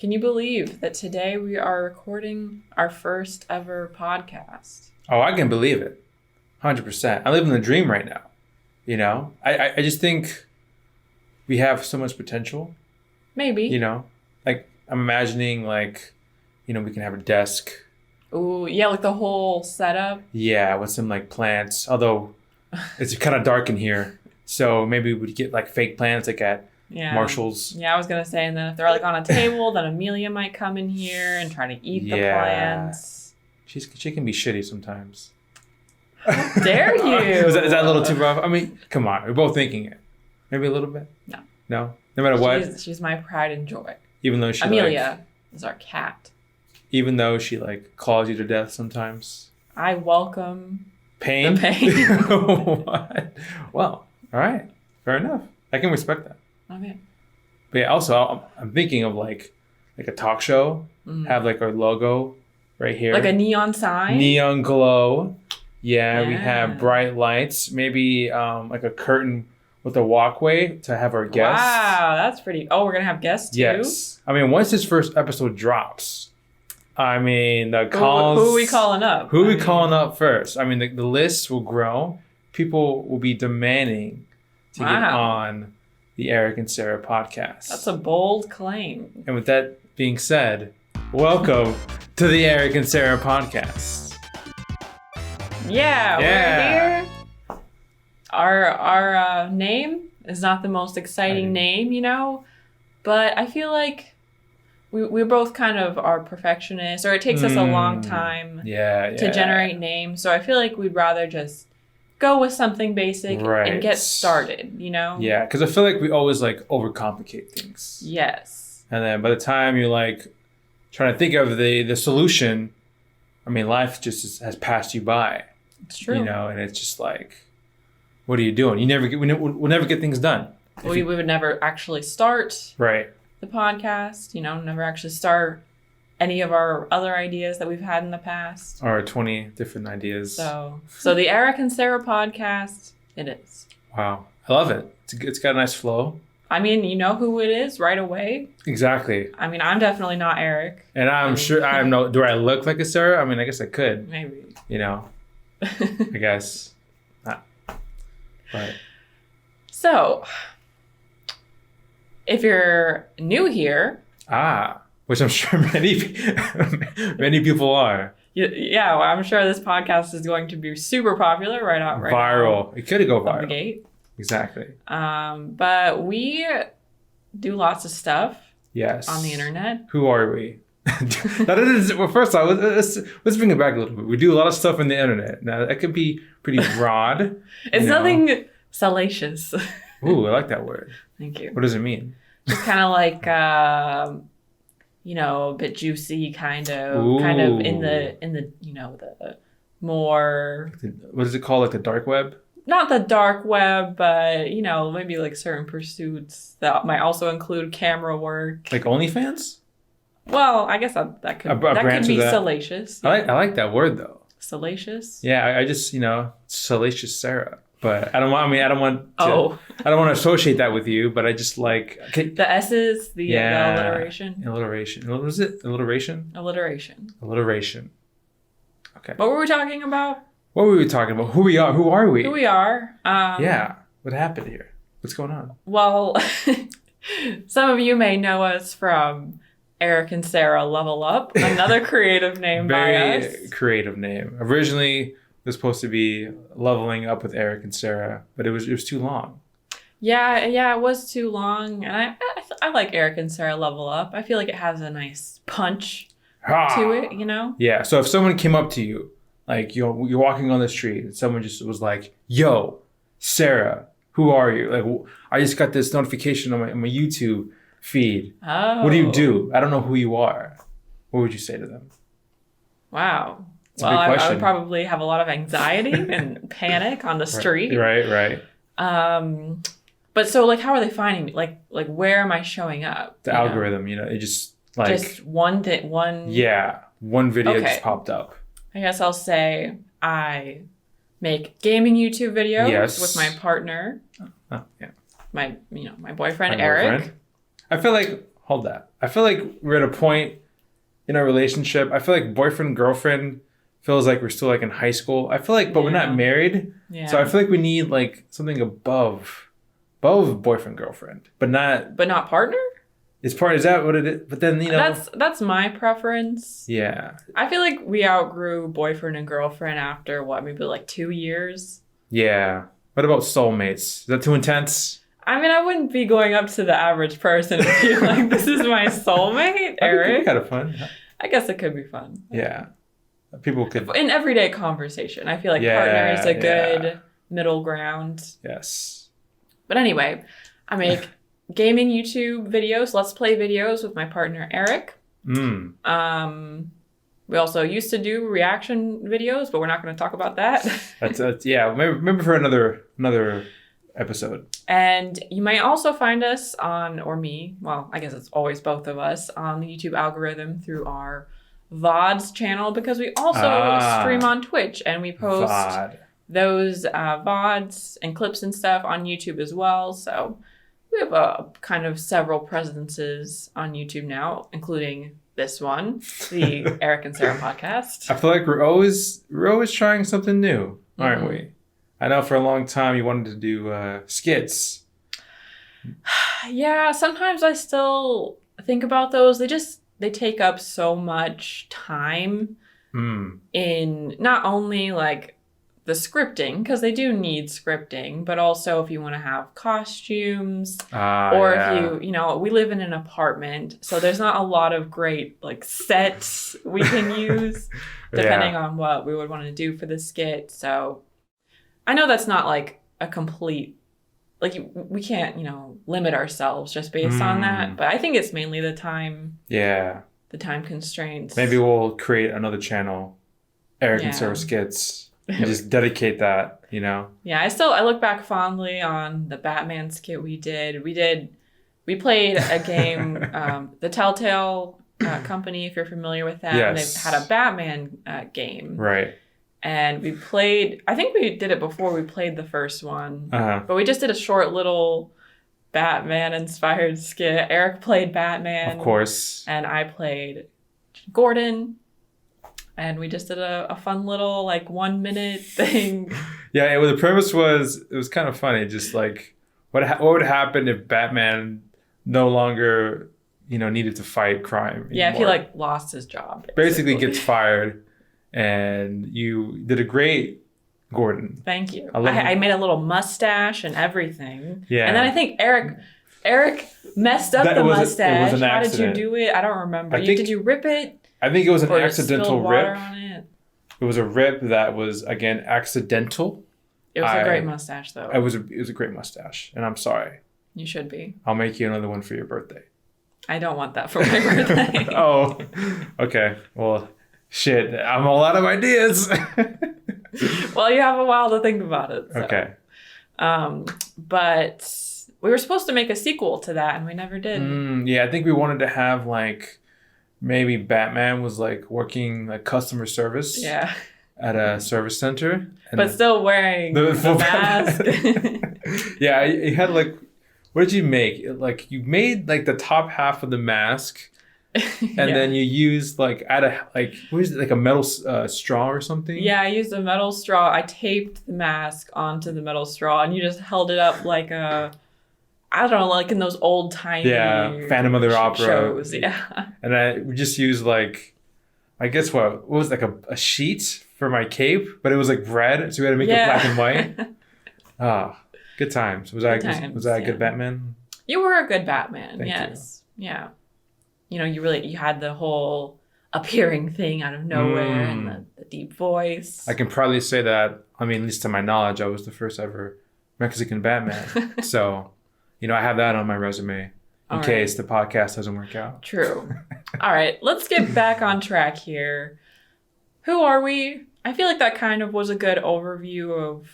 Can you believe that today we are recording our first ever podcast? Oh, I can believe it. 100%. I'm living the dream right now. You know, I just think we have so much potential. Maybe. You know, like I'm imagining like, we can have a desk. Ooh, yeah, like the whole setup. Yeah, with some like plants. Although it's kind of dark in here. So maybe we'd get like fake plants like at Marshall's. Yeah, I was going to say, and then if they're like on a table, then Amelia might come in here and try to eat the plants. She can be shitty sometimes. How dare you? Is that a little too rough? I mean, come on. We're both thinking it. Maybe a little bit? No. No? No matter what? She's my pride and joy. Even though she Amelia is our cat. Even though she like claws you to death sometimes. I welcome pain. The pain. What? Well, all right. Fair enough. I can respect that. Okay. But yeah, also I'm thinking of like a talk show. Have like our logo right here. Like a neon sign? Neon glow. Yeah, we have bright lights. Maybe like a curtain with a walkway to have our guests. Wow, that's pretty. Oh, we're going to have guests too? Yes. I mean, once this first episode drops, I mean, the calls... Who are we calling up? Who are we calling up first? I mean, the list will grow. People will be demanding to get on the Eric and Sarah podcast. That's a bold claim. And with that being said, welcome to the Eric and Sarah podcast. Yeah, we're here. Our name is not the most exciting name, but I feel like we both kind of are perfectionists, or it takes us a long time to generate names. So I feel like we'd rather just go with something basic and get started, Yeah, because I feel like we always like overcomplicate things. Yes. And then by the time you're like trying to think of the solution, I mean, life just has passed you by. It's true. And it's just like, what are you doing? We'll never get things done. We would never actually start the podcast, never actually start any of our other ideas that we've had in the past. Or 20 different ideas. So the Eric and Sarah podcast, it is. Wow. I love it. It's got a nice flow. I mean, you know who it is right away. Exactly. I mean, I'm definitely not Eric. And I'm sure do I look like a Sarah? I mean, I guess I could. Maybe. I guess not. But so, if you're new here, which I'm sure many people are. Yeah, well, I'm sure this podcast is going to be super popular viral. It could go viral. The gate. Exactly. But we do lots of stuff. Yes. On the internet. Who are we? Well, first off, let's bring it back a little bit. We do a lot of stuff on the internet. Now, that could be pretty broad. It's nothing salacious. Ooh, I like that word. Thank you. What does it mean? Just kind of like, a bit juicy, kind of in the the more. What is it called? Like the dark web? Not the dark web, but maybe like certain pursuits that might also include camera work. Like OnlyFans? Well, I guess that could be salacious. Yeah. I like that word though. Salacious? Yeah, I just salacious Sarah. But I don't want to associate that with you, but I just like the S's, the alliteration. Alliteration. What was it? Alliteration. Okay. What were we talking about? What were we talking about? Who we are? Who are we? Who we are. Yeah. What happened here? What's going on? Well, some of you may know us from Eric and Sarah Level Up, another creative name by us. Very creative name. Originally, it was supposed to be Leveling Up with Eric and Sarah, but it was too long. Yeah, it was too long, and I like Eric and Sarah Level Up. I feel like it has a nice punch to it, Yeah. So if someone came up to you, like you're walking on the street, and someone just was like, "Yo, Sarah, who are you?" Like, I just got this notification on my YouTube feed. Oh. What do? I don't know who you are. What would you say to them? Wow. It's a big question. I would probably have a lot of anxiety and panic on the street. Right. But so like, how are they finding me? Like where am I showing up? The algorithm, it just like just one thing. Yeah, one video just popped up. I guess I'll say I make gaming YouTube videos with my partner. Yeah. My boyfriend Eric. I feel like hold that. I feel like we're at a point in our relationship. I feel like boyfriend, girlfriend feels like we're still like in high school. I feel like, but we're not married. Yeah. So I feel like we need like something above boyfriend, girlfriend, but not partner. Is that what it is? But then, that's my preference. Yeah. I feel like we outgrew boyfriend and girlfriend after maybe like 2 years. Yeah. What about soulmates? Is that too intense? I mean, I wouldn't be going up to the average person and be like, this is my soulmate, Eric. It'd be kind of fun. I guess it could be fun. Yeah. People could. In everyday conversation, I feel like partner is a good middle ground. Yes. But anyway, I make gaming YouTube videos, let's play videos with my partner, Eric. We also used to do reaction videos, but we're not going to talk about that. That's maybe for another episode. And you might also find us or me, well, I guess it's always both of us, on the YouTube algorithm through our VODs channel, because we also stream on Twitch and we post those VODs and clips and stuff on YouTube as well. So we have a kind of several presences on YouTube now, including this one, the Eric and Sarah podcast. I feel like we're always trying something new, aren't we? I know for a long time you wanted to do skits. Yeah, sometimes I still think about those. They take up so much time in not only like the scripting, because they do need scripting, but also if you want to have costumes if we live in an apartment, so there's not a lot of great like sets we can use depending on what we would want to do for the skit. So I know that's not like a complete, like we can't, limit ourselves just based on that, but I think it's mainly the time. Yeah. The time constraints. Maybe we'll create another channel, Eric and Sarah Skits. And just dedicate that, Yeah, I look back fondly on the Batman skit we did. We played a game, the Telltale company, if you're familiar with that. Yes. And they had a Batman game. Right. And I think we did it before we played the first one. But we just did a short little Batman-inspired skit. Eric played Batman. Of course. And I played Gordon. And we just did a fun little, like, 1 minute thing. Yeah, the premise was, it was kind of funny. Just, like, what would happen if Batman no longer, needed to fight crime anymore? Yeah, if he, like, lost his job. Basically gets fired. And you did a great Gordon. Thank you. I made a little mustache and everything. Yeah. And then I think Eric messed up the mustache. It was an accident. How did you do it? I don't remember. Did you rip it? I think it was an accidental rip. It was a rip that was, again, accidental. It was a great mustache, though. It was a great mustache, and I'm sorry. You should be. I'll make you another one for your birthday. I don't want that for my birthday. Oh, okay. Well, shit. I'm all out of ideas. Well, you have a while to think about it. So. Okay. But we were supposed to make a sequel to that, and we never did. Yeah, I think we wanted to have, like, maybe Batman was like working like customer service at a service center. But still wearing the mask. Yeah, he had like, what did you make? Like you made like the top half of the mask and then you used like, what is it, like a metal straw or something? Yeah, I used a metal straw. I taped the mask onto the metal straw and you just held it up like I don't know, like in those old timey Phantom of the Opera shows. Yeah. And we just used like, I guess what was like a sheet for my cape, but it was like red, so we had to make it black and white. Good times. Was I a good Batman? You were a good Batman. Thank yes. You. Yeah. You had the whole appearing thing out of nowhere and the deep voice. I can probably say that. I mean, at least to my knowledge, I was the first ever Mexican Batman. So. I have that on my resume in case the podcast doesn't work out. True. All right, let's get back on track here. Who are we? I feel like that kind of was a good overview of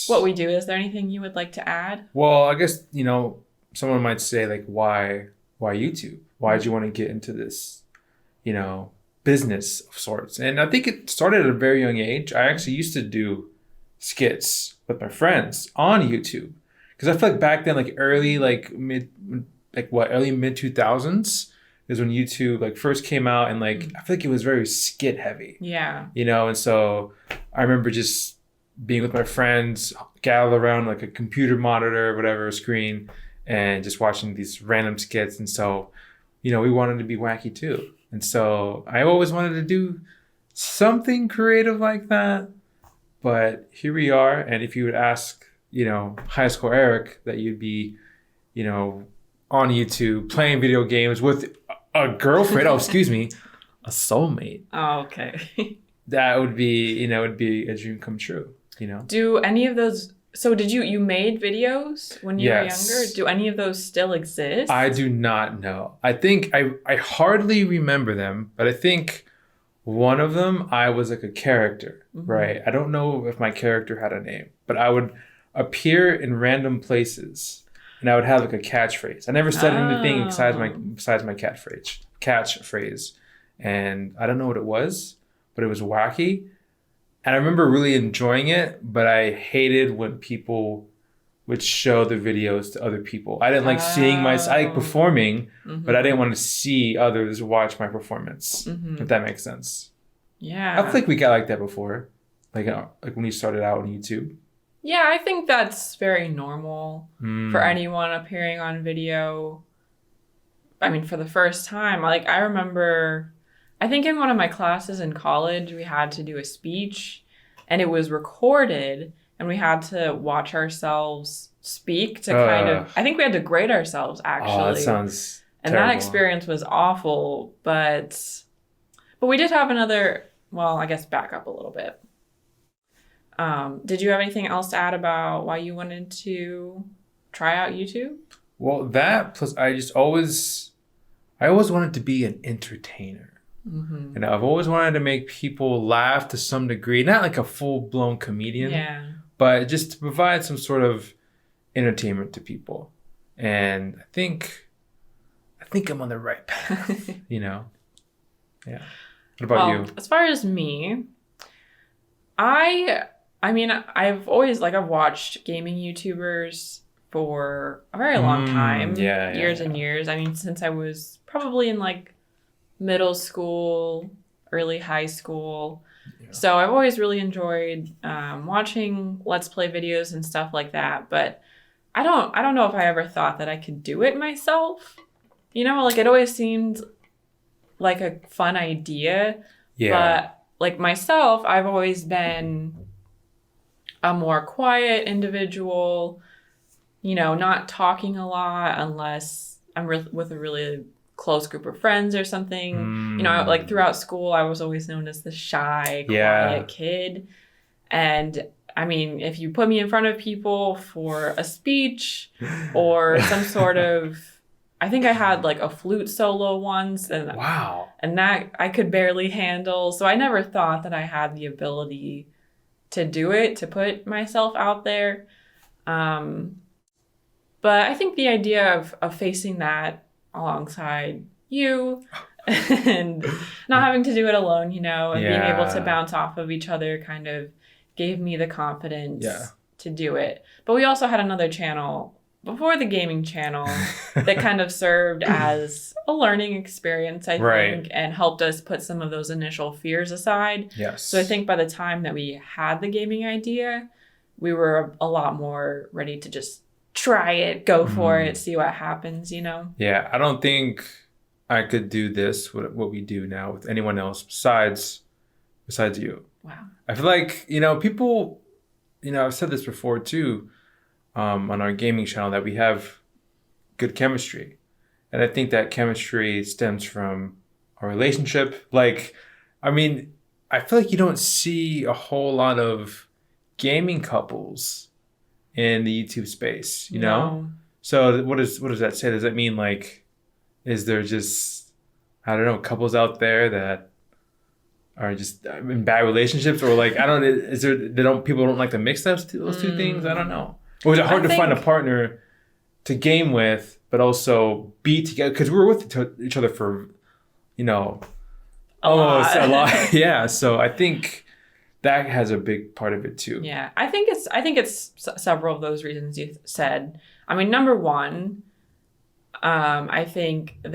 what we do. Is there anything you would like to add? Well, I guess, someone might say like, why YouTube? Why did you want to get into this, business of sorts? And I think it started at a very young age. I actually used to do skits with my friends on YouTube. Because I feel like back then, like early, like mid like what, early mid 2000s is when YouTube like first came out, and like I feel like it was very skit heavy. Yeah. You know, and so I remember just being with my friends, gathered around like a computer monitor, whatever screen, and just watching these random skits. And so, you know, we wanted to be wacky too. And so I always wanted to do something creative like that. But here we are. And if you would ask, you know, high school Eric, that you'd be, you know, on YouTube playing video games with a girlfriend, a soulmate. Oh, okay. That would be, you know, it'd be a dream come true, you know? Do any of those, so did you made videos when you were younger? Do any of those still exist? I do not know. I think I hardly remember them, but I think one of them, I was like a character, right? I don't know if my character had a name, but I would appear in random places and I would have like a catchphrase. I never said anything besides my catchphrase. And I don't know what it was, but it was wacky. And I remember really enjoying it, but I hated when people would show the videos to other people. I didn't like seeing I like performing, but I didn't want to see others watch my performance, if that makes sense. Yeah. I feel like we got like that before, like when you started out on YouTube. Yeah, I think that's very normal for anyone appearing on video. I mean, for the first time, like I remember, I think in one of my classes in college, we had to do a speech and it was recorded and we had to watch ourselves speak to kind of, I think we had to grade ourselves actually. Oh, that sounds And terrible. that experience was awful, but we did have another, well, I guess back up a little bit. Did you have anything else to add about why you wanted to try out YouTube? Well, that plus I always wanted to be an entertainer. And I've always wanted to make people laugh to some degree, not like a full-blown comedian, but just to provide some sort of entertainment to people. And I think I'm on the right path, you know? Yeah. What about you? As far as me, I mean, I've watched gaming YouTubers for a very long time. Years and years. I mean, since I was probably in like middle school, early high school. Yeah. So I've always really enjoyed watching Let's Play videos and stuff like that. But I don't know if I ever thought that I could do it myself. You know, like it always seemed like a fun idea. Yeah. But like myself, I've always been a more quiet individual, you know, not talking a lot unless I'm with a really close group of friends or something. You know, like throughout school, I was always known as the shy, quiet kid. And I mean, if you put me in front of people for a speech or some sort of, I think I had like a flute solo once, and and that I could barely handle. So I never thought that I had the ability to do it, to put myself out there. But I think the idea of facing that alongside you and not having to do it alone, you know, and being able to bounce off of each other kind of gave me the confidence to do it. But we also had another channel before the gaming channel that kind of served as a learning experience, I think, and helped us put some of those initial fears aside. Yes. So I think by the time that we had the gaming idea, we were a lot more ready to just try it, go for it, see what happens, you know? Yeah, I don't think I could do this, what we do now, with anyone else besides you. Wow. I feel like, you know, people, you know, I've said this before too, on our gaming channel, that we have good chemistry. And I think that chemistry stems from our relationship. Like, I mean, I feel like you don't see a whole lot of gaming couples in the YouTube space, you know? So what does that say? Does that mean like, is there just, I don't know, couples out there that are just in bad relationships, or like, I don't know, is there, people don't like to mix those two things? I don't know. Or is it hard to find a partner to game with, but also be together? Because we were with each other for, you know, almost a lot. Yeah. So I think that has a big part of it too. Yeah. I think it's several of those reasons you said. I mean, number one, I think that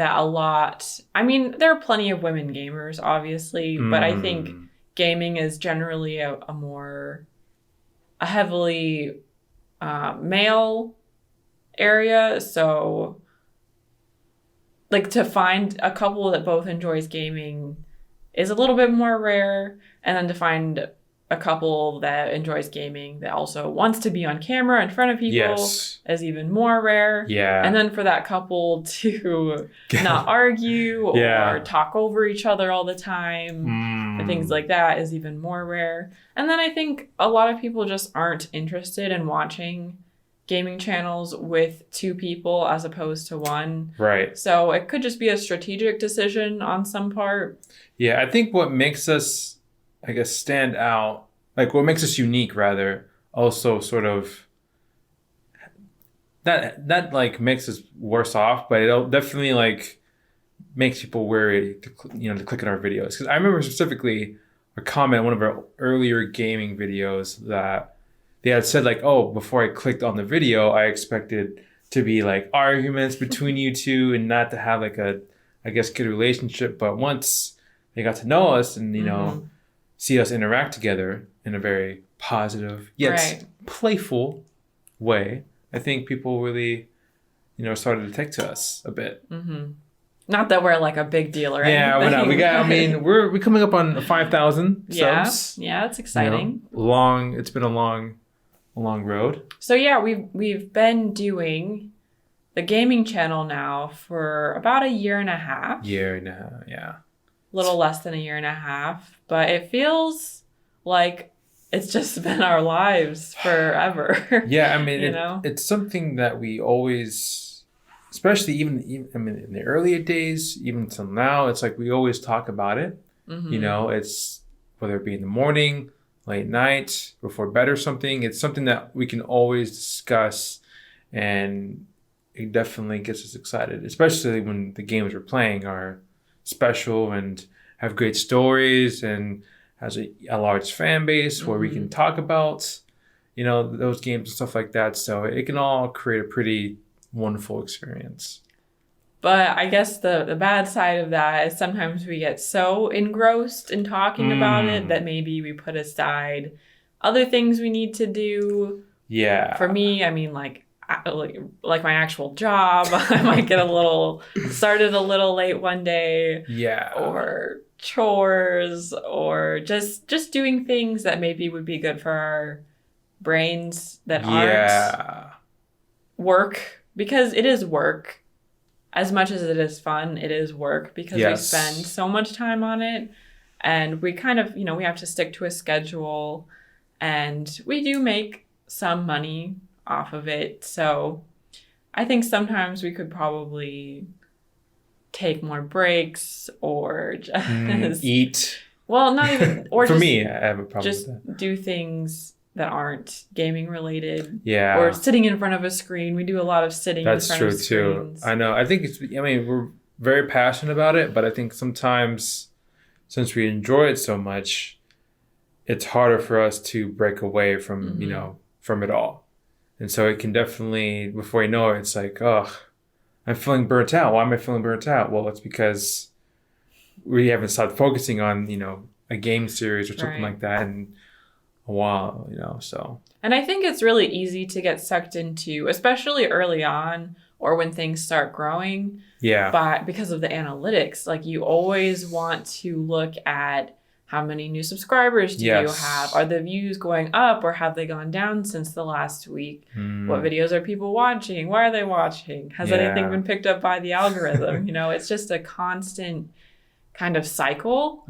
there are plenty of women gamers, obviously, but I think gaming is generally a heavily male area. So, like, to find a couple that both enjoys gaming is a little bit more rare. And then to find a couple that enjoys gaming that also wants to be on camera in front of people is even more rare. Yeah. And then for that couple to not argue or talk over each other all the time and things like that is even more rare. And then I think a lot of people just aren't interested in watching gaming channels with two people as opposed to one. Right. So it could just be a strategic decision on some part. Yeah, I think what makes us, I guess, stand out, like what makes us unique rather, also sort of that like makes us worse off, but it'll definitely like makes people wary to click on our videos. Because I remember specifically a comment on one of our earlier gaming videos that they had said like, oh, before I clicked on the video, I expected to be like arguments between you two and not to have like a, I guess, good relationship. But once they got to know us and, see us interact together in a very positive yet playful way, I think people really, started to take to us a bit. Mm-hmm. Not that we're like a big deal or anything. Yeah, we're coming up on 5,000 subs. Yeah, it's exciting. It's been a long road. So yeah, we've been doing the gaming channel now for about a year and a half. Yeah. A little less than a year and a half, but it feels like it's just been our lives forever. Yeah, it's something that we always, especially even in the earlier days, even till now, it's like we always talk about it. Mm-hmm. It's whether it be in the morning, late night, before bed or something. It's something that we can always discuss, and it definitely gets us excited, especially when the games we're playing are special and have great stories and has a large fan base where we can talk about, those games and stuff like that. So it can all create a pretty wonderful experience. But I guess the bad side of that is sometimes we get so engrossed in talking about it that maybe we put aside other things we need to do. Yeah. For me, like my actual job, I might get started a little late one day. Yeah. Or chores, or just doing things that maybe would be good for our brains that aren't work, because it is work. As much as it is fun, it is work because we spend so much time on it, and we kind of, we have to stick to a schedule, and we do make some money off of it. So I think sometimes we could probably take more breaks or just eat. Well, not even, or for me, I have a problem just with that. Do things that aren't gaming related. Yeah. Or sitting in front of a screen. We do a lot of sitting in front of screens. That's true too. I know. I think we're very passionate about it, but I think sometimes since we enjoy it so much, it's harder for us to break away from, from it all. And so it can definitely, before you know it, it's like, oh, I'm feeling burnt out. Why am I feeling burnt out? Well, it's because we haven't started focusing on, a game series or something like that in a while, so. And I think it's really easy to get sucked into, especially early on or when things start growing. Yeah. Because of the analytics, like you always want to look at how many new subscribers do you have? Are the views going up or have they gone down since the last week? What videos are people watching? Why are they watching? Has anything been picked up by the algorithm? It's just a constant kind of cycle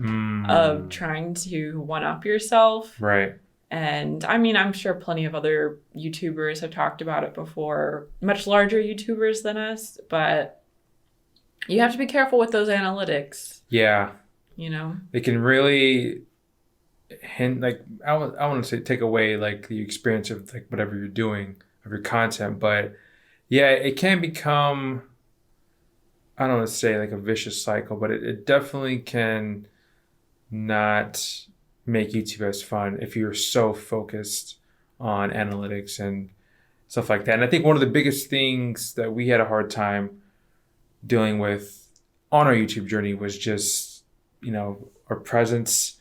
of trying to one-up yourself. Right. And I'm sure plenty of other YouTubers have talked about it before, much larger YouTubers than us, but you have to be careful with those analytics. Yeah. They can really hint, like, I want to say take away like the experience of like whatever you're doing of your content, but yeah, it can become, I don't want to say like a vicious cycle, but it definitely can not make YouTube as fun if you're so focused on analytics and stuff like that. And I think one of the biggest things that we had a hard time dealing with on our YouTube journey was just, our presence,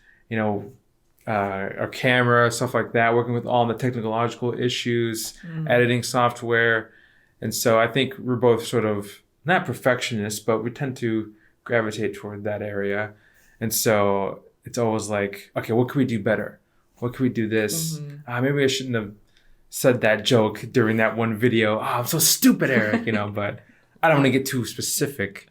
our camera, stuff like that, working with all the technological issues, editing software. And so I think we're both sort of not perfectionists, but we tend to gravitate toward that area. And so it's always like, okay, what can we do better? What can we do this? Maybe I shouldn't have said that joke during that one video. Oh, I'm so stupid, Eric, but I don't want to get too specific.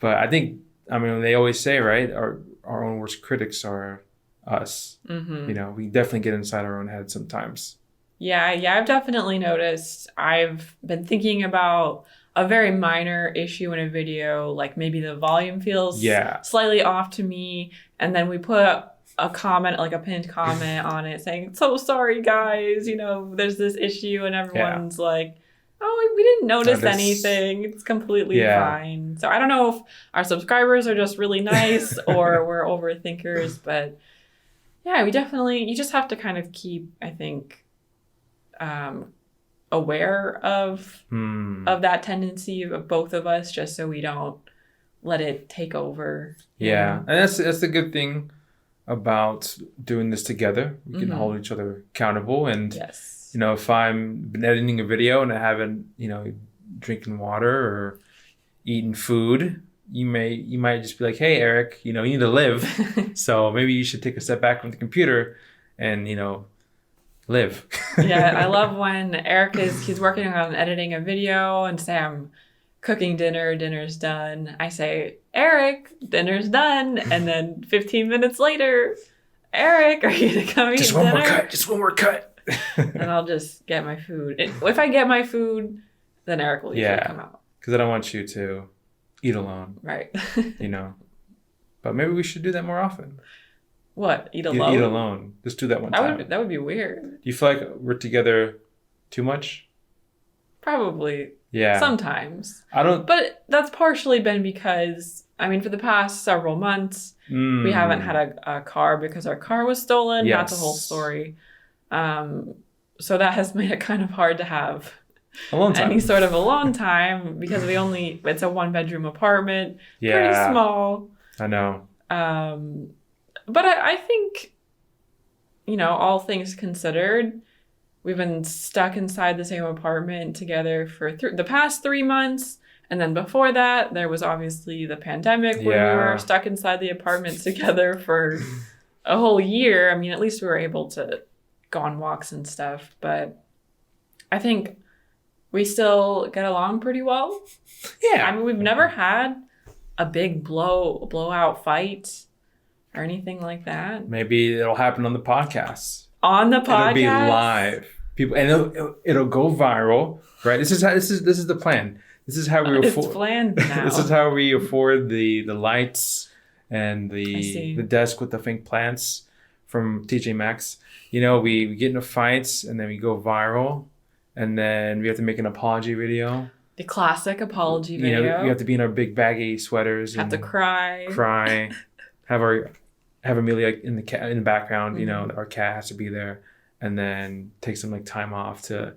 But I think, they always say, right, our own worst critics are us. We definitely get inside our own head sometimes. Yeah, I've definitely noticed. I've been thinking about a very minor issue in a video, like maybe the volume feels slightly off to me, and then we put a comment, like a pinned comment on it saying, so sorry guys, there's this issue, and everyone's like, oh, we didn't notice anything. It's completely fine. So I don't know if our subscribers are just really nice or we're overthinkers, but yeah, you just have to kind of keep, I think, aware of that tendency of both of us, just so we don't let it take over. Yeah, and that's the good thing about doing this together. We can hold each other accountable, and if I'm been editing a video and I haven't, drinking water or eating food, you might just be like, hey, Eric, you need to live. So maybe you should take a step back from the computer and, live. Yeah, I love when Eric he's working on editing a video and say I'm cooking dinner's done. I say, Eric, dinner's done. And then 15 minutes later, Eric, are you going to come eat dinner? Just one more cut. And I'll just get my food. If I get my food, then Eric will usually come out. Because I don't want you to eat alone. Right. But maybe we should do that more often. What? Eat alone? Eat alone. Just do that one time. That would be weird. Do you feel like we're together too much? Probably. Yeah. Sometimes. But that's partially been because, for the past several months, we haven't had a car because our car was stolen. Yes. That's a whole story. So that has made it kind of hard to have any sort of alone time because it's a 1-bedroom apartment. Yeah. Pretty small. I know. But I think, all things considered, we've been stuck inside the same apartment together for the past 3 months. And then before that, there was obviously the pandemic where we were stuck inside the apartment together for a whole year. At least we were able to go on walks and stuff. But I think we still get along pretty well. Yeah. We've never had a big blowout fight or anything like that. Maybe it'll happen on the podcast. On the podcast? It'll be live. People, and it'll go viral, right? This is the plan. This is how we afford. It's planned now. This is how we afford the lights and the desk with the fake plants from TJ Maxx. We get into fights and then we go viral, and then we have to make an apology video. The classic apology video. We have to be in our big baggy sweaters. Have to cry. Have Amelia in the background. Our cat has to be there, and then take some time off to,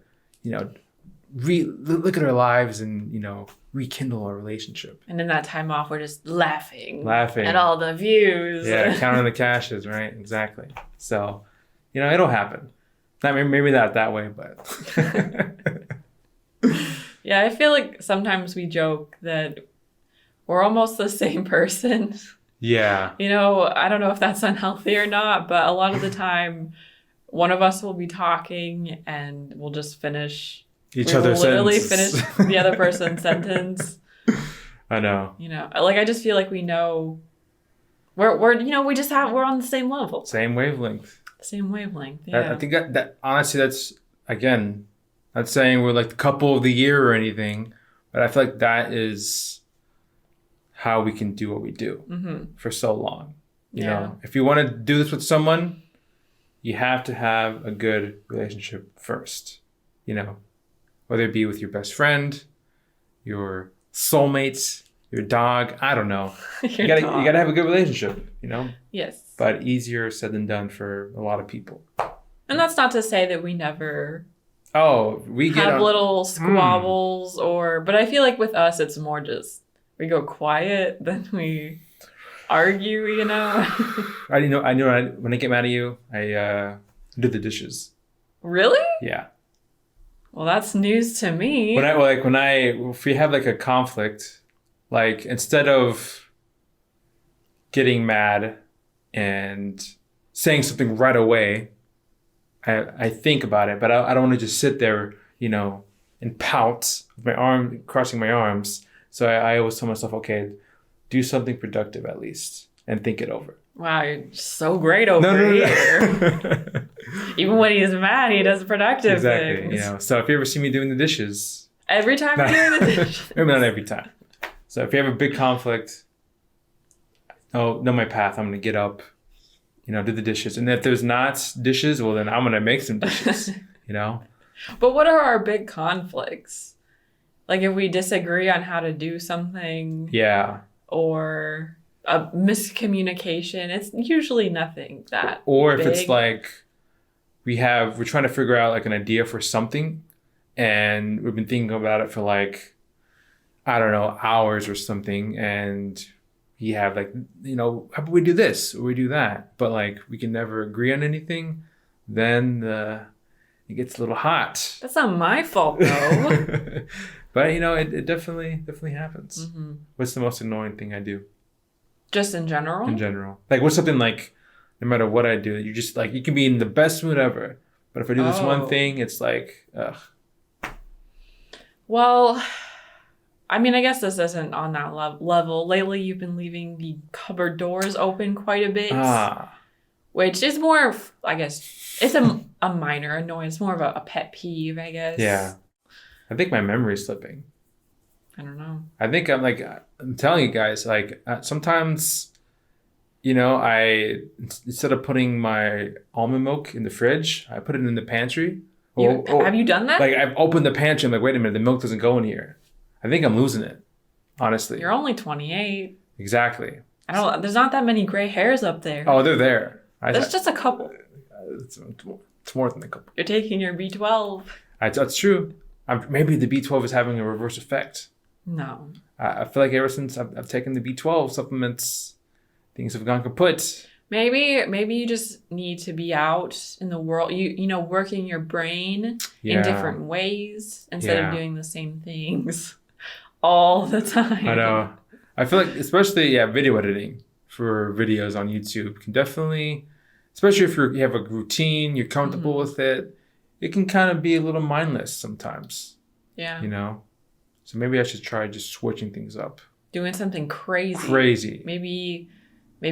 look at our lives and rekindle our relationship. And in that time off, we're just laughing at all the views. Yeah, counting the cashes, right? Exactly. So, it'll happen. Maybe not that way, but. Yeah, I feel like sometimes we joke that we're almost the same person. Yeah. I don't know if that's unhealthy or not, but a lot of the time, one of us will be talking and we'll just finish each other's sentences. Literally finish the other person's sentence. I know. I just feel like we know we're we're on the same level. Same wavelength. Yeah. I think that honestly, that's, again, not saying we're like the couple of the year or anything, but I feel like that is how we can do what we do for so long. You know, if you want to do this with someone, you have to have a good relationship first. Whether it be with your best friend, your soulmates, your dog, I don't know. You gotta have a good relationship, Yes. But easier said than done for a lot of people. And that's not to say that we never we have little squabbles but I feel like with us it's more just we go quiet, then we argue, you know? I know when I get mad at you, I do the dishes. Really? Yeah. Well, that's news to me. If we have like a conflict, like instead of getting mad and saying something right away, I think about it, but I don't want to just sit there, you know, and pout with my arm, crossing my arms. So I always tell myself, okay, do something productive at least and think it over. Wow, you're so great over here. Even when he's mad, he does productive things. You know, so if you ever see me doing the dishes. Every time you're doing the dishes? Maybe not every time. So if you have a big conflict, know my path. I'm going to get up, you know, do the dishes. And if there's not dishes, well, then I'm going to make some dishes, you know? But what are our big conflicts? Like if we disagree on how to do something. Yeah. Or a miscommunication. It's usually nothing that Or if big. it's like we're trying to figure out like an idea for something and we've been thinking about it for like, I don't know, hours or something. And we have like, you know, how about we do this or we do that? But like we can never agree on anything. Then it gets a little hot. That's not my fault though. But you know, it definitely happens. Mm-hmm. What's the most annoying thing I do? Just in general? In general. Like what's something like, no matter what I do, you just like, you can be in the best mood ever. But if I do this one thing, it's like, ugh. Well, I mean, I guess this isn't on that level. Lately, you've been leaving the cupboard doors open quite a bit. Which is more, I guess, it's a minor annoyance. More of a pet peeve, I guess. Yeah. I think my memory's slipping. I don't know. I think I'm telling you guys, like sometimes, you know, instead of putting my almond milk in the fridge, I put it in the pantry. Have you done that? Like I've opened the pantry. I'm like, wait a minute, the milk doesn't go in here. I think I'm losing it, honestly. You're only 28. Exactly. There's not that many gray hairs up there. Oh, they're there. There's just a couple. It's more than a couple. You're taking your B12. That's true. Maybe the B12 is having a reverse effect. No. I feel like ever since I've taken the B12 supplements, things have gone kaput. Maybe you just need to be out in the world, you know, working your brain in different ways instead of doing the same things all the time. I know. I feel like especially video editing for videos on YouTube can definitely, especially if you have a routine, you're comfortable with it, it can kind of be a little mindless sometimes. Yeah. You know? So maybe I should try just switching things up. Doing something crazy. Crazy. Maybe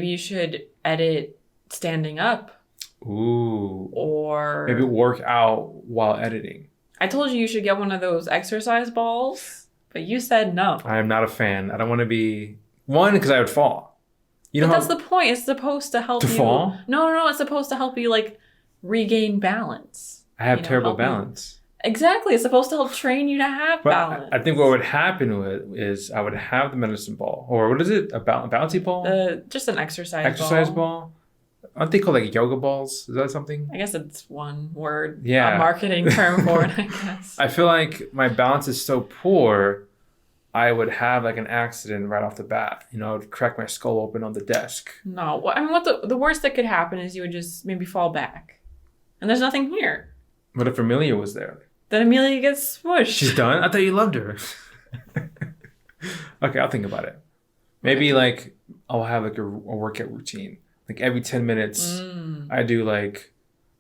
you should edit standing up. Ooh. Or maybe work out while editing. I told you should get one of those exercise balls, but you said no. I am not a fan. I don't want to be... One, because I would fall. But that's the point. It's supposed to help you... To fall? No. It's supposed to help you, like, regain balance. I have terrible balance. Exactly. It's supposed to help train you to have balance. I think what would happen is I would have the medicine ball. Or what is it? A bouncy ball? Just an exercise ball. Aren't they called like yoga balls? Is that something? I guess it's one word. Yeah. A marketing term for it, I guess. I feel like my balance is so poor, I would have like an accident right off the bat. You know, I would crack my skull open on the desk. No. I mean, what the worst that could happen is you would just maybe fall back. And there's nothing here. What if Amelia was there? Then Amelia gets smushed. She's done? I thought you loved her. Okay, I'll think about it. Maybe like I'll have like a workout routine. Like every 10 minutes, I do like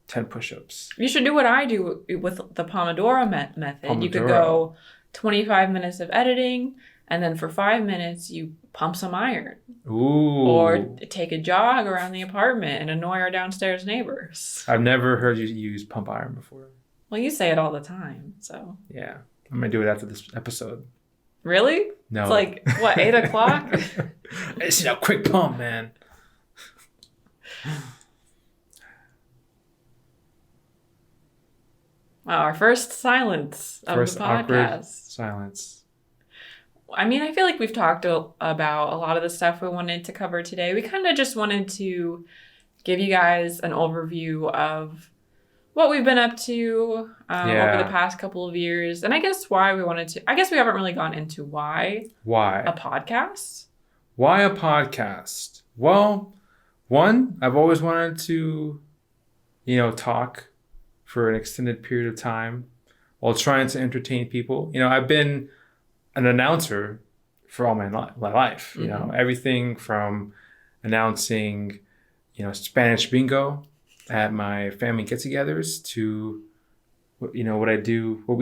10 push-ups. You should do what I do with the Pomodoro method. You could go 25 minutes of editing, and then for 5 minutes, you pump some iron. Ooh. Or take a jog around the apartment and annoy our downstairs neighbors. I've never heard you use pump iron before. Well, you say it all the time, so. Yeah. I'm going to do it after this episode. Really? No. It's like, what, 8 o'clock? It's a quick pump, man. Wow, our first silence of the podcast. Awkward silence. I mean, I feel like we've talked about a lot of the stuff we wanted to cover today. We kind of just wanted to give you guys an overview of what we've been up to over the past couple of years. And I guess why we wanted to... I guess we haven't really gone into why. Why? A podcast. Why a podcast? Well, one, I've always wanted to, talk for an extended period of time while trying to entertain people. I've been an announcer for all my life. Everything from announcing, Spanish bingo at my family get-togethers to, what we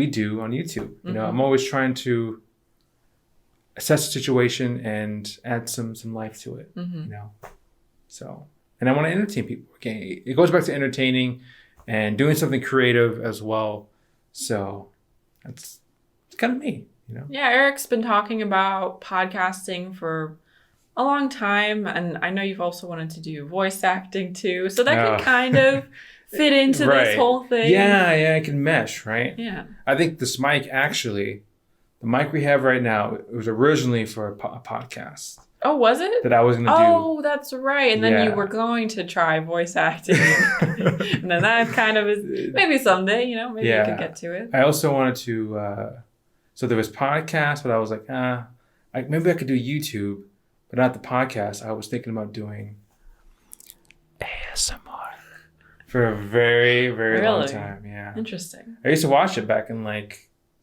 do on YouTube. I'm always trying to assess the situation and add some life to it. So, and I want to entertain people. Okay, it goes back to entertaining and doing something creative as well. So it's kind of me. Yeah, Eric's been talking about podcasting for a long time, and I know you've also wanted to do voice acting too, so that can kind of fit into this whole thing. Yeah, it can mesh, right? Yeah. I think this mic actually, the mic we have right now, it was originally for a podcast. Oh, was it? That I was going to do. Oh, that's right. And then you were going to try voice acting. And then that kind of is, maybe someday, maybe you could get to it. I also wanted to, so there was podcasts, but I was like, maybe I could do YouTube, but not the podcast. I was thinking about doing ASMR for a very, very long time. Yeah. Interesting. I used to watch it back in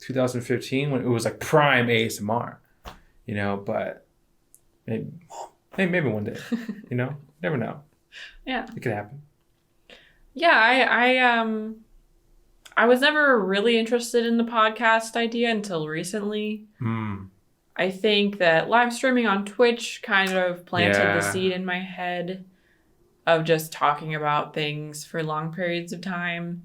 2015 when it was prime ASMR, but maybe one day, never know. Yeah. It could happen. Yeah. I was never really interested in the podcast idea until recently. I think that live streaming on Twitch kind of planted the seed in my head of just talking about things for long periods of time.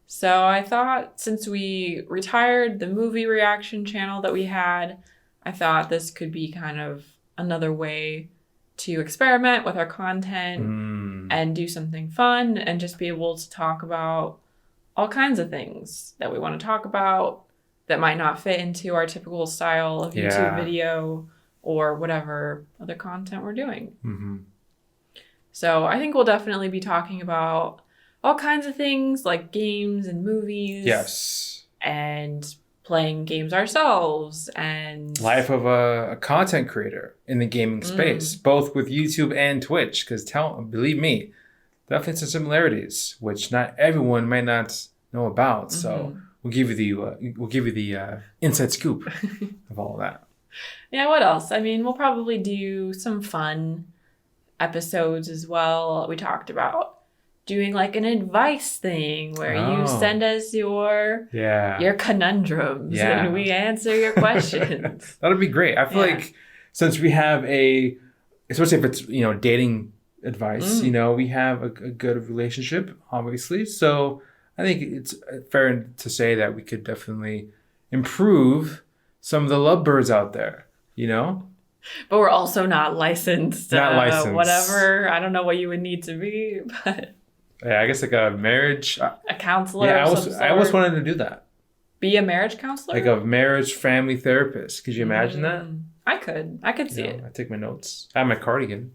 So I thought since we retired the movie reaction channel that we had, I thought this could be kind of another way to experiment with our content and do something fun and just be able to talk about all kinds of things that we want to talk about that might not fit into our typical style of YouTube video or whatever other content we're doing. So I think we'll definitely be talking about all kinds of things like games and movies. Yes. And playing games ourselves and... life of a content creator in the gaming space, both with YouTube and Twitch. Because believe me, definitely some similarities, which not everyone might not know about. So we'll give you the inside scoop of all of that. Yeah, what else? I mean, we'll probably do some fun episodes as well. We talked about doing an advice thing where you send us your conundrums and we answer your questions. That'd be great. I feel like since we have especially if it's, dating advice, we have a good relationship, obviously. So I think it's fair to say that we could definitely improve some of the lovebirds out there, But we're also not licensed. Not licensed. Whatever. I don't know what you would need to be, but... yeah, I guess a marriage... a counselor I always wanted to do that. Be a marriage counselor? A marriage family therapist. Could you imagine that? I could see it. I take my notes. I have my cardigan.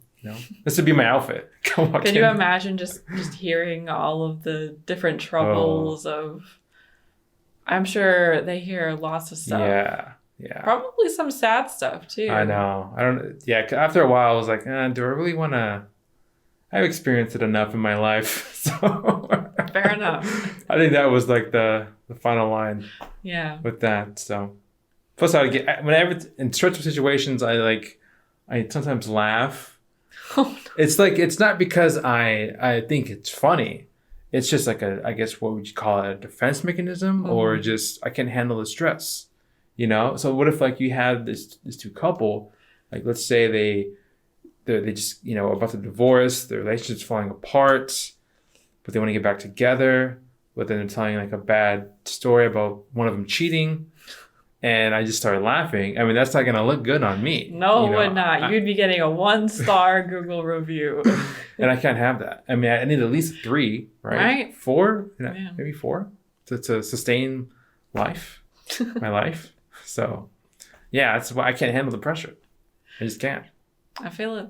This would be my outfit. Could you imagine just hearing all of the different troubles of... I'm sure they hear lots of stuff. Yeah. Probably some sad stuff, too. I know. I don't... Yeah, after a while, I was like, do I really want to... I've experienced it enough in my life, so... Fair enough. I think that was the final line. Yeah. With that, so... Plus, whenever in stressful situations, I sometimes laugh. Oh, no. It's not because I think it's funny. It's just I guess what would you call it, a defense mechanism, or just I can't handle the stress, So what if you have this two couple, let's say they just about to divorce, their relationship's falling apart, but they want to get back together, but then they're telling a bad story about one of them cheating. And I just started laughing. I mean, that's not going to look good on me. No, it would not. You'd be getting a 1-star Google review. And I can't have that. I mean, I need at least 3, right? Right. 4, maybe 4 to sustain my life. So, yeah, that's why I can't handle the pressure. I just can't. I feel it.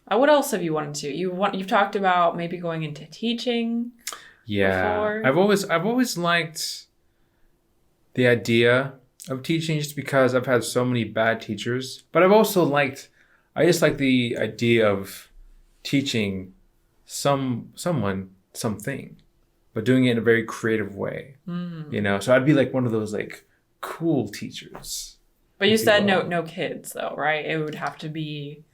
What else have you wanted to? You've talked about maybe going into teaching. before. I've always liked the idea of teaching just because I've had so many bad teachers. But I just like the idea of teaching someone something, but doing it in a very creative way. So I'd be like one of those like cool teachers. But you said no kids though, right? It would have to be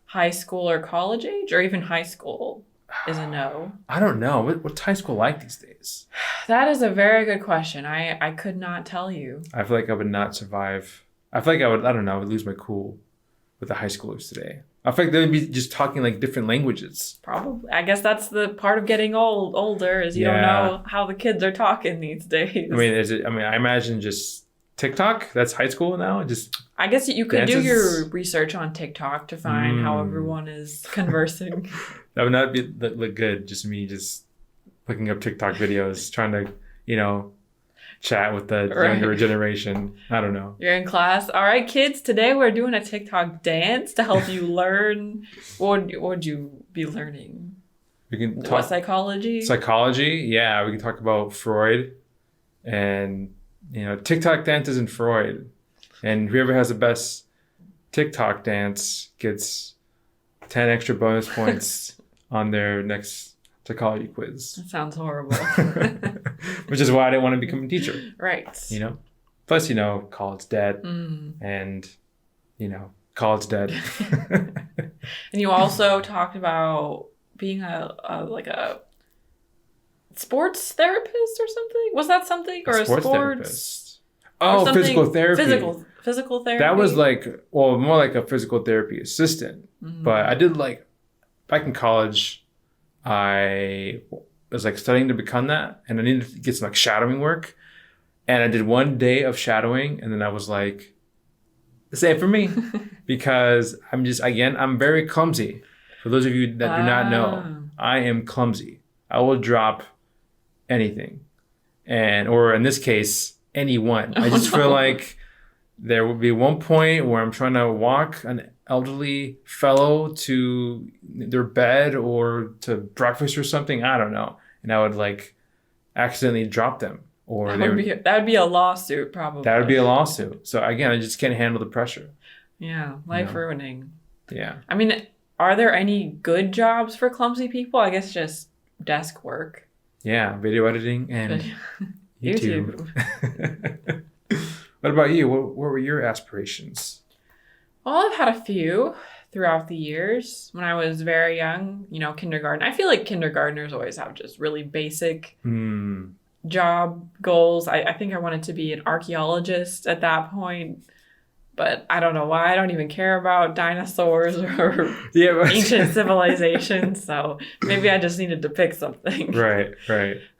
high school or college age, or even high school is a no. I don't know. What's high school like these days? That is a very good question. I could not tell you. I feel like I would not survive. I feel like I would lose my cool with the high schoolers today. I feel like they would be just talking like different languages. Probably. I guess that's the part of getting older is you don't know how the kids are talking these days. I imagine just TikTok, that's high school now. I guess you could do your research on TikTok to find how everyone is conversing. That would not look good. Just me looking up TikTok videos, trying to, chat with the younger generation. I don't know. You're in class. All right, kids, today we're doing a TikTok dance to help you learn. What would you be learning? We can talk what, psychology? Psychology, yeah. We can talk about Freud and TikTok dances and Freud. And whoever has the best TikTok dance gets 10 extra bonus points on their next psychology quiz. That sounds horrible. Which is why I didn't want to become a teacher. Right. Plus, college debt and, college debt. And you also talked about being a sports therapist or something? Was that something? Or a sports therapist? Oh, physical therapy. Physical therapy. That was more like a physical therapy assistant. But I did back in college, I was studying to become that, and I needed to get some shadowing work. And I did 1 day of shadowing, and then I was like, "It's it for me," because I'm very clumsy. For those of you that do not know, I am clumsy. I will drop anything, or in this case, anyone. I just feel like there will be one point where I'm trying to walk an elderly fellow to their bed or to breakfast or something. I don't know. And I would accidentally drop them. Or that would be a lawsuit, probably. That would be a lawsuit. So again, I just can't handle the pressure. Yeah, life ruining. Yeah. I mean, are there any good jobs for clumsy people? I guess just desk work. Yeah, video editing and YouTube. What about you? What were your aspirations? Well, I've had a few throughout the years. When I was very young, kindergarten. I feel like kindergartners always have just really basic job goals. I think I wanted to be an archaeologist at that point. But I don't know why. I don't even care about dinosaurs or ancient civilizations. So maybe I just needed to pick something. Right.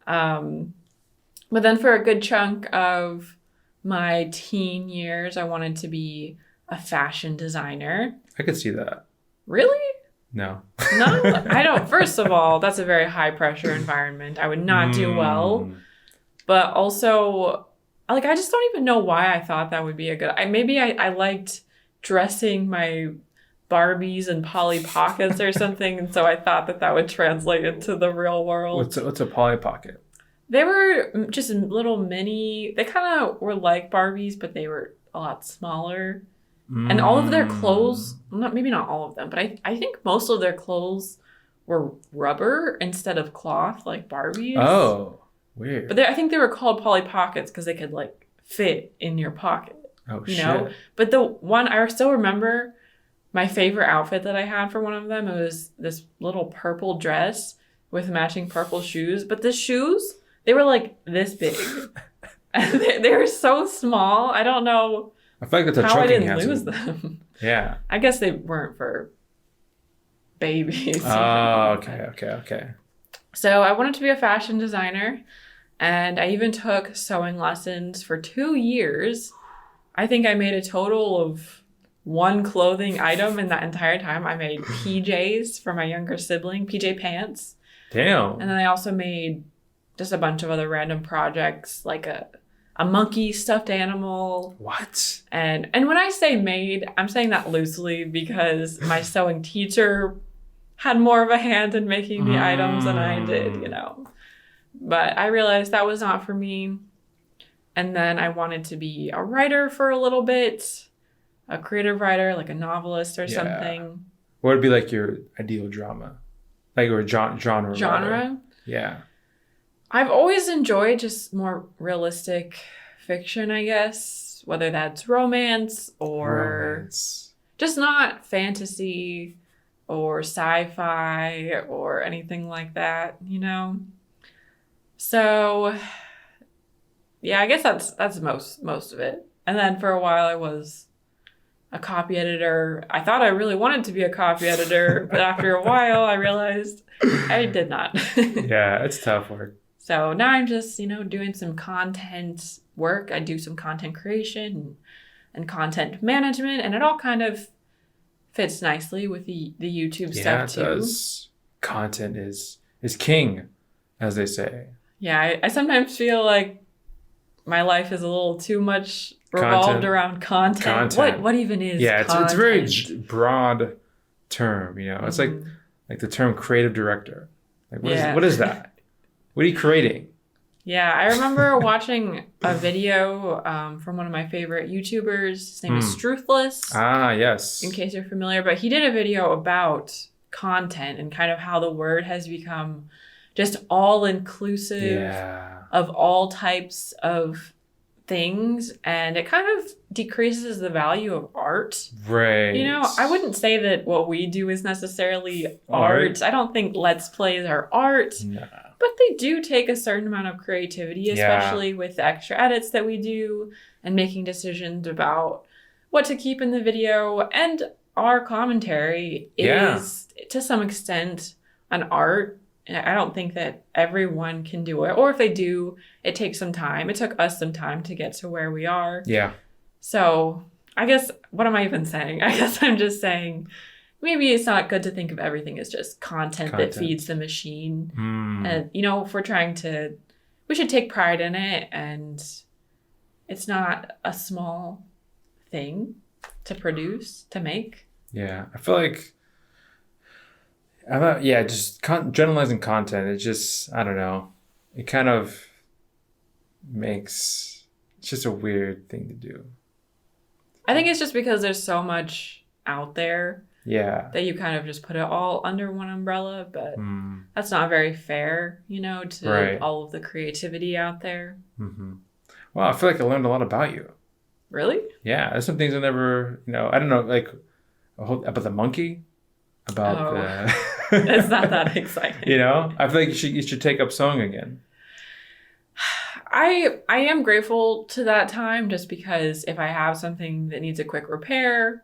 But then for a good chunk of my teen years, I wanted to be a fashion designer. I could see that. Really? No, I don't. First of all, that's a very high pressure environment. I would not do well. But also, I just don't even know why I thought that would be a good... Maybe I liked dressing my Barbies and Polly Pockets or something, and so I thought that would translate into the real world. What's a Polly Pocket? They were just little mini... They kind of were like Barbies, but they were a lot smaller. And all of their clothes... Maybe not all of them, but I think most of their clothes were rubber instead of cloth, like Barbies. Oh, weird. But I think they were called Polly Pockets because they could fit in your pocket. Oh, shit. But the one I still remember, my favorite outfit that I had for one of them, it was this little purple dress with matching purple shoes. But the shoes, they were this big. And they were so small. I don't know I feel like that's a how I didn't hazard. lose them. Yeah. I guess they weren't for babies. Oh, okay. So I wanted to be a fashion designer. And I even took sewing lessons for 2 years. I think I made a total of 1 clothing item in that entire time. I made PJs for my younger sibling, PJ pants. Damn. And then I also made just a bunch of other random projects, like a monkey stuffed animal. What? And when I say made, I'm saying that loosely because my sewing teacher had more of a hand in making the items than I did, But I realized that was not for me. And then I wanted to be a writer for a little bit, a creative writer, like a novelist or something. What would be like your ideal drama? Like, or genre? Genre? Yeah. I've always enjoyed just more realistic fiction, I guess. Whether that's romance or just not fantasy or sci-fi or anything like that, you know? So, yeah, I guess that's most of it. And then for a while I was a copy editor. I thought I really wanted to be a copy editor, but after a while I realized I did not. Yeah, it's tough work. So now I'm just, doing some content work. I do some content creation and content management, and it all kind of fits nicely with the YouTube stuff too. Yeah, it does. Content is king, as they say. Yeah, I sometimes feel like my life is a little too much revolved around content. What even is content? Yeah, it's a very broad term, It's like the term creative director. Like what is that? What are you creating? Yeah, I remember watching a video from one of my favorite YouTubers. His name is Struthless. Ah, yes. In case you're familiar. But he did a video about content and kind of how the word has become just all-inclusive of all types of things. And it kind of decreases the value of art. Right. I wouldn't say that what we do is necessarily art. I don't think Let's Plays are art. Nah. But they do take a certain amount of creativity, especially with the extra edits that we do and making decisions about what to keep in the video. And our commentary is, to some extent, an art. I don't think that everyone can do it. Or if they do, it takes some time. It took us some time to get to where we are. Yeah. So I guess, what am I even saying? I guess I'm just saying, maybe it's not good to think of everything as just content that feeds the machine. And, if we're trying to, we should take pride in it. And it's not a small thing to produce, to make. Yeah. I feel like, just generalizing content. It just, I don't know. It kind of it's just a weird thing to do. I think it's just because there's so much out there. Yeah. That you kind of just put it all under one umbrella, but that's not very fair, to all of the creativity out there. Mm-hmm. Well, I feel like I learned a lot about you. Really? Yeah. There's some things I never, I don't know, like about the monkey, about the... It's not that exciting. I feel like you should take up sewing again. I am grateful to that time just because if I have something that needs a quick repair,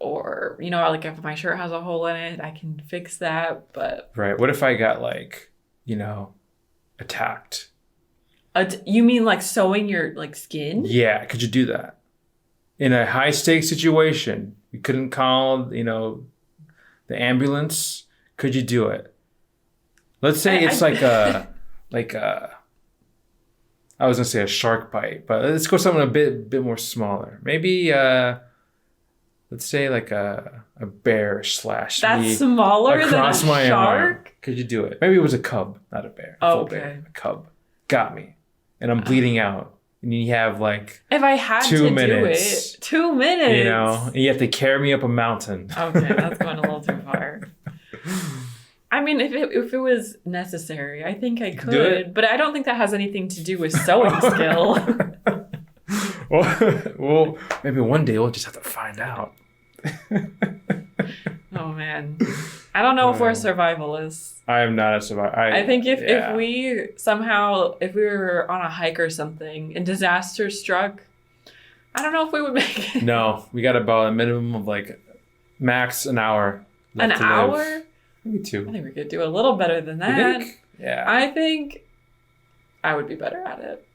or, like if my shirt has a hole in it, I can fix that, but... Right. What if I got, attacked? You mean, sewing your, skin? Yeah. Could you do that? In a high-stakes situation, you couldn't call, the ambulance. Could you do it? Let's say it's I was going to say a shark bite, but let's go something a bit more smaller. Maybe... let's say a bear slash that's me smaller across than a my shark? Arm. Could you do it? Maybe it was a cub, not a bear. A full bear. A cub. Got me. And I'm bleeding out. And you have if I had 2 minutes, do it, 2 minutes. And you have to carry me up a mountain. Okay, that's going a little too far. I mean, if it was necessary, I think I could. But I don't think that has anything to do with sewing skill. Well, maybe one day we'll just have to find out. Oh, man. I don't know if we're survivalists. I am not a survivor. I think if we were on a hike or something and disaster struck, I don't know if we would make it. No, we got about a minimum of max an hour. An hour? Maybe 2. I think we could do a little better than that. You think? Yeah. I think I would be better at it.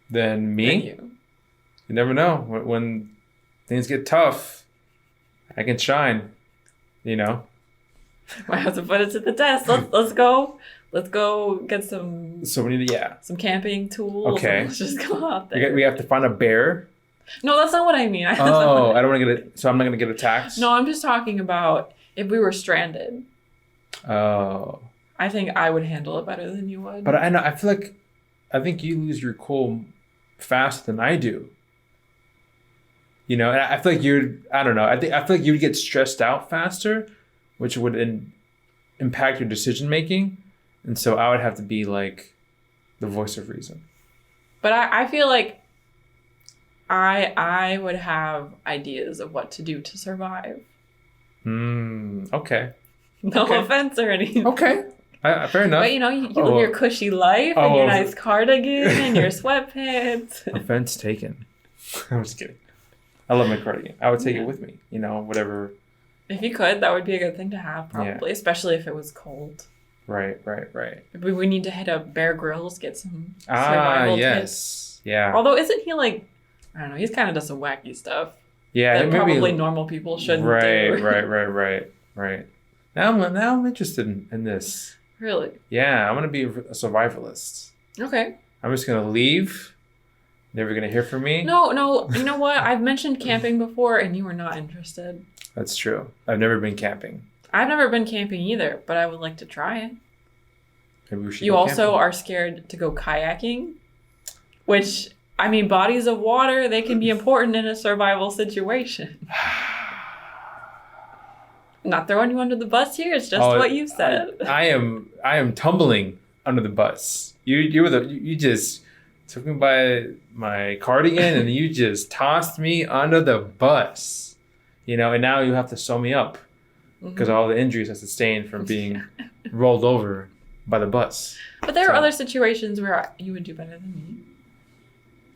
Than me? Than you. You never know. When things get tough, I can shine. Might have to put it to the test. Let's go. Let's go get some. So we need some camping tools. Okay. Let's just go out there. We have to find a bear. No, that's not what I mean. I don't want to get it. So I'm not going to get attacked. No, I'm just talking about if we were stranded. Oh. I think I would handle it better than you would. But I think you lose your cool faster than I do. And I feel like I don't know. I feel like you would get stressed out faster, which would impact your decision making. And so I would have to be like the voice of reason. But I feel like I would have ideas of what to do to survive. Okay. No offense or anything. Okay. Fair enough. But you live your cushy life and your nice cardigan and your sweatpants. Offense taken. I'm just kidding. I love my cardigan. I would take it with me. Whatever. If you could, that would be a good thing to have, probably, especially if it was cold. Right. We need to hit up Bear Grylls, get some survival tips. Yeah. Although, isn't he like, I don't know, he's kind of does some wacky stuff. Yeah. That probably normal people shouldn't do. Right. Now I'm interested in this. Really? Yeah, I'm going to be a survivalist. Okay. I'm just going to leave. Never going to hear from me. No. You know what? I've mentioned camping before and you were not interested. That's true. I've never been camping. I've never been camping either, but I would like to try it. Maybe we should You also are scared to go kayaking, which, I mean, bodies of water, they can be important in a survival situation. Not throwing you under the bus here. It's just what you said. I am tumbling under the bus. You just took me by my cardigan and you just tossed me under the bus. And now you have to sew me up because all the injuries I sustained from being rolled over by the bus. But there are other situations where you would do better than me.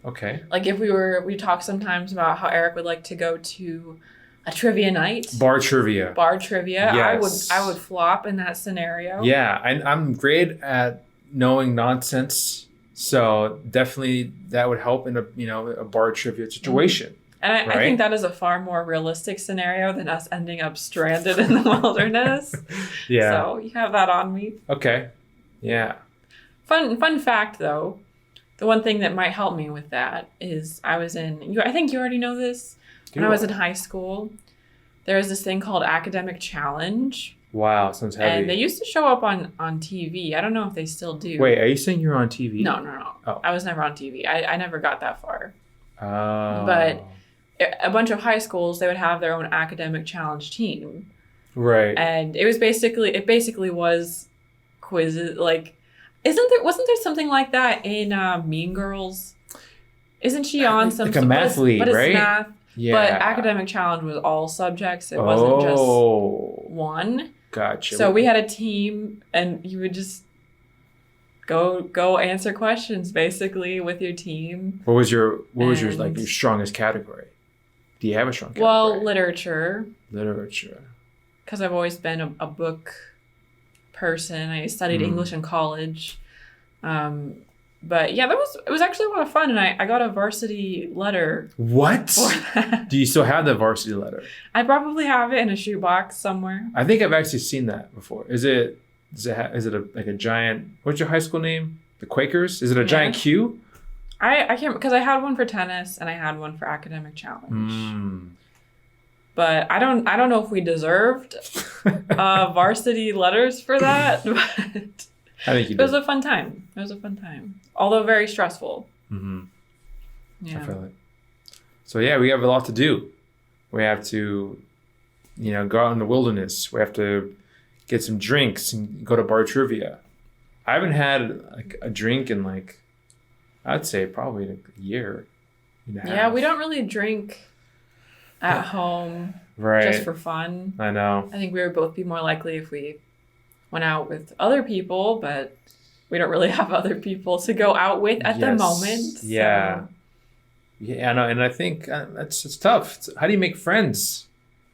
Okay. Like if we talk sometimes about how Eric would like to go to a trivia night. Bar trivia. Yes. I would flop in that scenario. Yeah, I'm great at knowing nonsense, so definitely that would help in a bar trivia situation. And I think that is a far more realistic scenario than us ending up stranded in the wilderness. Yeah. So you have that on me. Okay. Yeah. Fun fact though, the one thing that might help me with that is I think you already know this. When I was in high school, there was this thing called Academic Challenge. Wow, sounds heavy. And they used to show up on TV. I don't know if they still do. Wait, are you saying you're on TV? No. Oh. I was never on TV. I never got that far. Oh. But a bunch of high schools, they would have their own Academic Challenge team. Right. And it basically was quizzes. Like, wasn't there something like that in Mean Girls? Isn't she on some... Like a math lead, but it's right? math. Yeah. But Academic Challenge was all subjects. It wasn't just one. Gotcha. So we had a team, and you would just go answer questions basically with your team. What was your strongest category? Do you have a strong category? Well, literature. Literature. Because I've always been a book person. I studied English in college. But yeah, it was actually a lot of fun, and I got a varsity letter. What? For that. Do you still have the varsity letter? I probably have it in a shoebox somewhere. I think I've actually seen that before. Is it like a giant? What's your high school name? The Quakers? Is it a giant Q? I can't, because I had one for tennis and I had one for Academic Challenge. But I don't know if we deserved varsity letters for that. But I think you did. It was a fun time. Although very stressful. Mm-hmm. Yeah. I feel it. So yeah, we have a lot to do. We have to, go out in the wilderness. We have to get some drinks and go to bar trivia. I haven't had like a drink in I'd say probably a year and a half. Yeah, we don't really drink at home just for fun. I know. I think we would both be more likely if we went out with other people, but we don't really have other people to go out with at the moment. Yeah. So. Yeah, I know. And I think it's tough. How do you make friends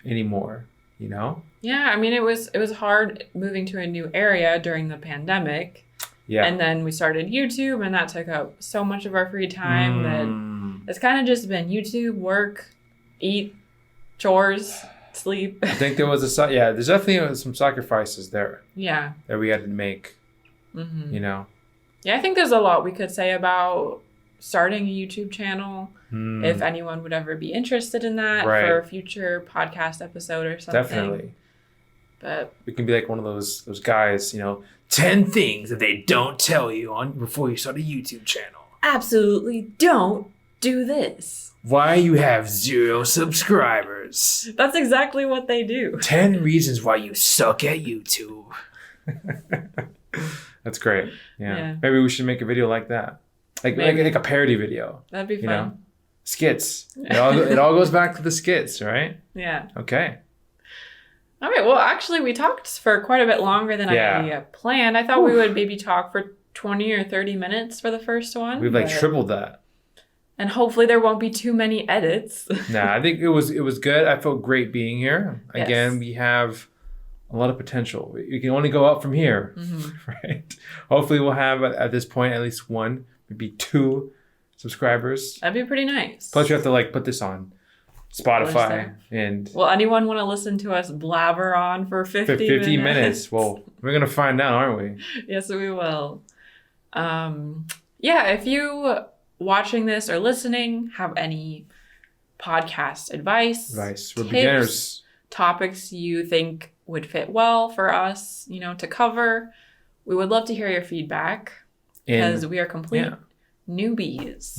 anymore? Yeah, I mean, it was hard moving to a new area during the pandemic. Yeah. And then we started YouTube, and that took up so much of our free time that it's kind of just been YouTube, work, eat, chores, sleep. I think there's definitely some sacrifices there. Yeah. That we had to make. Mm-hmm. Yeah, I think there's a lot we could say about starting a YouTube channel. If anyone would ever be interested in that for a future podcast episode or something. Definitely. But we can be like one of those guys, 10 things that they don't tell you before you start a YouTube channel. Absolutely don't do this. Why you have 0 subscribers. That's exactly what they do. 10 reasons why you suck at YouTube. That's great. Yeah. Maybe we should make a video like that. Like a parody video. That'd be fun. Skits. It all goes back to the skits, right? Yeah. Okay. All right. Well, actually, we talked for quite a bit longer than I planned. I thought we would maybe talk for 20 or 30 minutes for the first one. We've tripled that. And hopefully there won't be too many edits. Nah, I think it was good. I felt great being here. Yes. Again, we have a lot of potential. We can only go up from here, right? Hopefully we'll have at this point at least 1, maybe 2 subscribers. That'd be pretty nice. Plus you have to put this on Spotify and... Will anyone want to listen to us blabber on for 50 minutes? Well, we're going to find out, aren't we? Yes, we will. If you watching this or listening have any podcast advice, we're tips, beginners, topics you think would fit well for us, to cover, we would love to hear your feedback because we are complete noobs.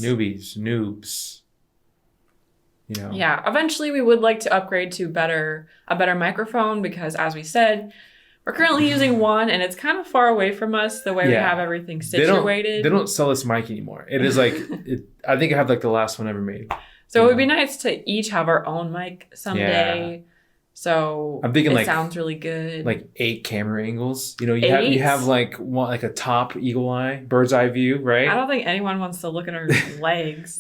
Eventually we would like to upgrade to a better microphone because, as we said, we're currently using one and it's kind of far away from us the way we have everything situated. They don't sell this mic anymore. It is I think I have the last one ever made. So it would be nice to each have our own mic someday. Yeah. So I'm thinking it sounds really good. 8 camera angles. You have one a top eagle eye, bird's eye view, right? I don't think anyone wants to look at our legs.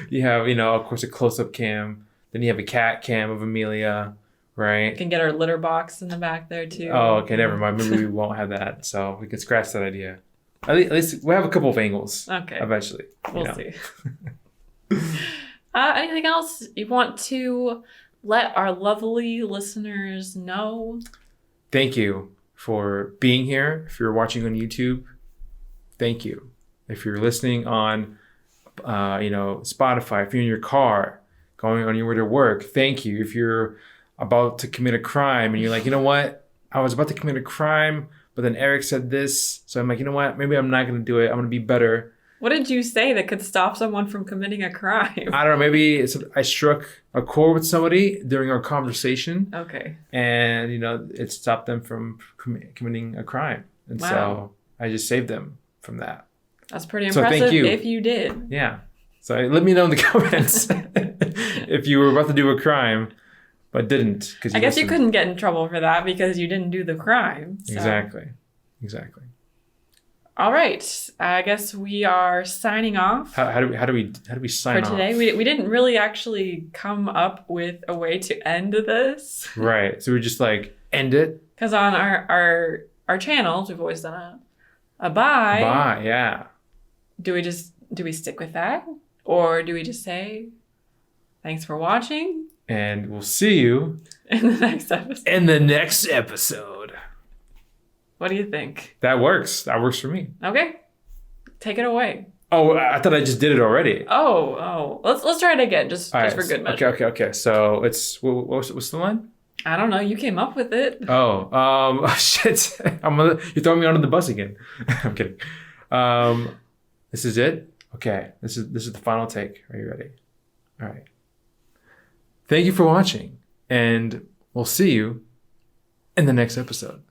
You have, of course, a close-up cam. Then you have a cat cam of Amelia. Right. We can get our litter box in the back there too. Oh, okay. Never mind. Maybe we won't have that. So we can scratch that idea. At least we'll have a couple of angles. Okay. Eventually. We'll see. Anything else you want to let our lovely listeners know? Thank you for being here. If you're watching on YouTube, thank you. If you're listening on, Spotify, if you're in your car, going on your way to work, thank you. If you're about to commit a crime and you're like, you know what? I was about to commit a crime, but then Eric said this. So I'm like, you know what? Maybe I'm not going to do it. I'm going to be better. What did you say that could stop someone from committing a crime? I don't know. Maybe I struck a chord with somebody during our conversation. Okay. And, it stopped them from committing a crime. And so I just saved them from that. That's pretty impressive. Thank you. If you did. Yeah. So let me know in the comments if you were about to do a crime. But didn't. I guess you couldn't get in trouble for that because you didn't do the crime. So. Exactly. All right. I guess we are signing off. How do we sign off? For today? We didn't really actually come up with a way to end this. Right. So we just end it. Because on our channels, we've always done a bye. Bye, yeah. Do we stick with that? Or do we just say, thanks for watching? And we'll see you in the next episode. What do you think? That works. That works for me. Okay. Take it away. Oh, I thought I just did it already. Oh. Let's try it again, just for good measure. Okay. So it's what's the line? I don't know. You came up with it. Oh, shit. You're throwing me under the bus again. I'm kidding. This is it. Okay. This is the final take. Are you ready? All right. Thank you for watching, and we'll see you in the next episode.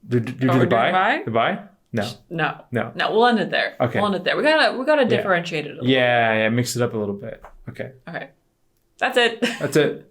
Do the bye? The bye? No. We'll end it there. Okay. We'll end it there. We gotta differentiate it a little. Yeah. Mix it up a little bit. Okay. That's it. That's it.